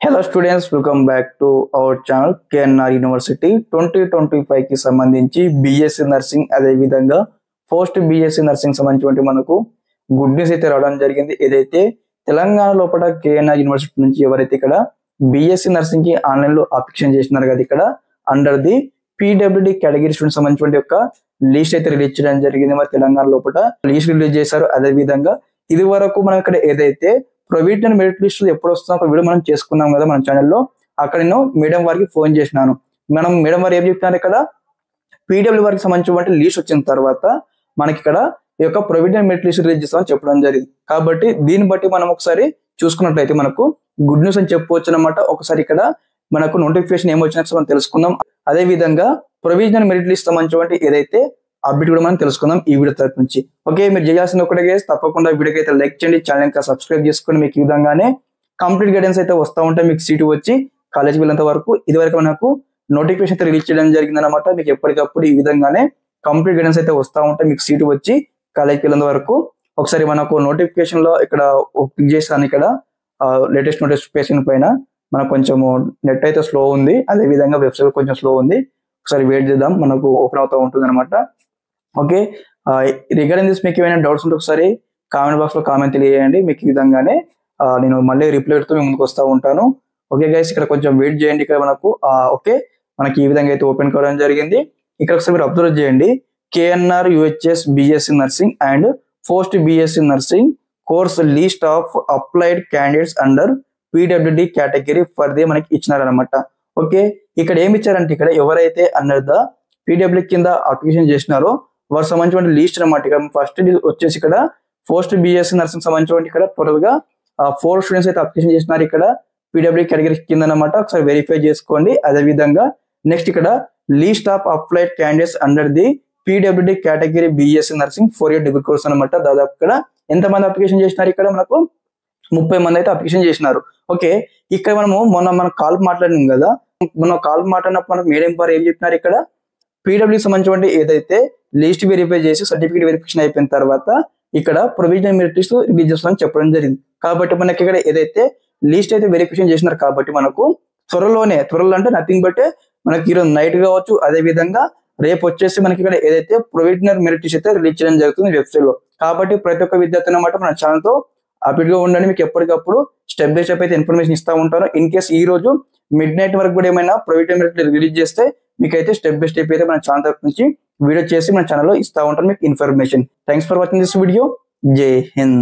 Hello students, welcome back to our channel KNR University 2025 కి సంబంధించి BSc nursing అదే విధంగా పోస్ట్ BSc నర్సింగ్ సంబంధించి మనకు గుడ్ న్యూస్ అయితే రావడం జరిగింది. ఏదైతే తెలంగాణ లోపల KNR యూనివర్సిటీ నుంచి ఎవరైతే ఇక్కడ BSc నర్సింగ్ కి ఆన్లైన్ లో అప్లికేషన్ చేస్తున్నారు కదా, ఇక్కడ under the PWD category students సంబంధించిన యొక్క లిస్ట్ అయితే రిలీజ్ చేయడం జరిగింది. మరి తెలంగాణ లోపల లిస్ట్ రిలీజ్ చేశారు. అదే విధంగా ఇది వరకు మనం ఇక్కడ ఏదైతే ప్రొవిజనల్ మెరిట్ లిస్ట్ ఎప్పుడు వస్తుందో ఒక వీడియో మనం చేసుకున్నాం కదా మన ఛానల్లో. అక్కడ నేను మేడం వారికి ఫోన్ చేసినాను. మనం మేడం వారు ఏం చెప్తున్నారు, ఇక్కడ పీడబ్ల్యూ వారికి సంబంధించిన లిస్ట్ వచ్చిన తర్వాత మనకి ఇక్కడ ఈ యొక్క ప్రొవిజనల్ మెరిట్ లిస్ట్ రిలీజ్ చేస్తామని చెప్పడం జరిగింది. కాబట్టి దీన్ని బట్టి మనం ఒకసారి చూసుకున్నట్లయితే మనకు గుడ్ న్యూస్ అని చెప్పుకోవచ్చు అనమాట. ఒకసారి ఇక్కడ మనకు నోటిఫికేషన్ ఏమొచ్చినట్టు మనం తెలుసుకుందాం. అదే విధంగా ప్రొవిజనల్ మెరిట్ లిస్ట్ సంబంధించిన ఏదైతే అప్డేట్ కూడా మనం తెలుసుకుందాం ఈ వీడియో తరపు నుంచి. ఓకే, మీరు చేయాల్సిన ఒకటే గైస్, తప్పకుండా వీడియోకి అయితే లైక్ చేయండి, ఛానల్ ఇంకా సబ్స్క్రైబ్ చేసుకోండి. మీకు ఈ విధంగానే కంప్లీట్ గైడెన్స్ అయితే వస్తూ ఉంటాయి. మీకు సీటు వచ్చి కాలేజ్కి వెళ్ళేంత వరకు ఇదివరకు మనకు నోటిఫికేషన్ అయితే రిలీజ్ చేయడం జరిగింది అనమాట. మీకు ఎప్పటికప్పుడు ఈ విధంగానే కంప్లీట్ గైడెన్స్ అయితే వస్తూ ఉంటాయి. మీకు సీటు వచ్చి కాలేజ్కి వెళ్ళేంత వరకు ఒకసారి మనకు నోటిఫికేషన్ లో ఇక్కడ క్లిక్ చేస్తాను. ఇక్కడ లేటెస్ట్ నోటిఫికేషన్ పైన మనకు కొంచెం నెట్ అయితే స్లో ఉంది, అదే విధంగా వెబ్సైట్ కొంచెం స్లో ఉంది. ఒకసారి వెయిట్ చేద్దాం, మనకు ఓపెన్ అవుతూ ఉంటుంది అనమాట. ఓకే, రిగార్డింగ్ దిస్ మీకు ఏమైనా డౌట్స్ ఉంటే ఒకసారి కామెంట్ బాక్స్ లో కామెంట్ తెలియజేయండి. మీకు ఈ విధంగానే నేను మళ్ళీ రిప్లై పెడుతూ మీ ముందుకు వస్తూ ఉంటాను. ఓకే గైస్, ఇక్కడ కొంచెం వెయిట్ చేయండి. ఇక్కడ మనకు ఓకే, మనకి ఈ విధంగా అయితే ఓపెన్ కావడం జరిగింది. ఇక్కడ ఒకసారి మీరు అబ్జర్వ్ చేయండి, KNR UHS BSc nursing and post BSc nursing course list of applied candidates under PWD category for the మనకి ఇచ్చినారనమాట. ఓకే, ఇక్కడ ఏమి ఇచ్చారంటే ఇక్కడ ఎవరైతే అండర్ ద PWD కింద అప్లికేషన్ చేసినారో వారు సంబంధించిన లిస్ట్ అనమాట. ఇక్కడ ఫస్ట్ వచ్చేసి ఇక్కడ పోస్ట్ BSc నర్సింగ్ సంబంధించిన ఇక్కడ టోటల్ గా 4 స్టూడెంట్స్ అయితే అప్లికేషన్ చేసినారు ఇక్కడ PWD కేటగిరీ కింద అనమాట. ఒకసారి వెరిఫై చేసుకోండి. అదే విధంగా నెక్స్ట్ ఇక్కడ list of applied candidates under the PWD category BSc nursing 4 year degree course అనమాట. దాదాపు ఇక్కడ ఎంతమంది అప్లికేషన్ చేసినారు, ఇక్కడ మనకు 30 మంది అయితే అప్లికేషన్ చేసినారు. ఓకే, ఇక్కడ మనం కాల్ మాట్లాడినాం కదా, మనం కాల్ మాట్లాడినప్పుడు మనకు మేడం వారు ఏం చెప్పినారు, ఇక్కడ PWD సంబంధించిన ఏదైతే లిస్ట్ వెరిఫై చేసి సర్టిఫికేట్ వెరిఫికేషన్ అయిపోయిన తర్వాత ఇక్కడ ప్రొవిజనల్ మెరిట్ లిస్ట్ రిలీజ్ చేస్తామని చెప్పడం జరిగింది. కాబట్టి మనకి ఇక్కడ ఏదైతే లిస్ట్ అయితే వెరిఫికేషన్ చేసినారు కాబట్టి మనకు త్వరలో అంటే నథింగ్ బట్ మనకి ఈరోజు నైట్ కావచ్చు, అదే విధంగా రేపు వచ్చేసి మనకి ఇక్కడ ఏదైతే ప్రొవిజనల్ మెరిట్ లిస్ట్ అయితే రిలీజ్ చేయడం జరుగుతుంది వెబ్సైట్ లో. కాబట్టి ప్రతి ఒక్క విద్యార్థి అన్నమాట మన ఛానల్ తో అప్డేట్ గా ఉండండి. మీకు ఎప్పటికప్పుడు స్టెప్ బై స్టెప్ అయితే ఇన్ఫర్మేషన్ ఇస్తా ఉంటాను. ఇన్ కేస్ ఈ రోజు మిడ్ నైట్ వరకు కూడా ఏమైనా ప్రొవిజనల్ మెరిట్ రిలీజ్ చేస్తే మీకైతే స్టెప్ బై స్టెప్ అయితే మన ఛానల్ తరపు నుంచి వీడియో చేసి మన ఛానల్లో ఇస్తా ఉంటాను మీకు information. Thanks for watching this video. జై హింద్.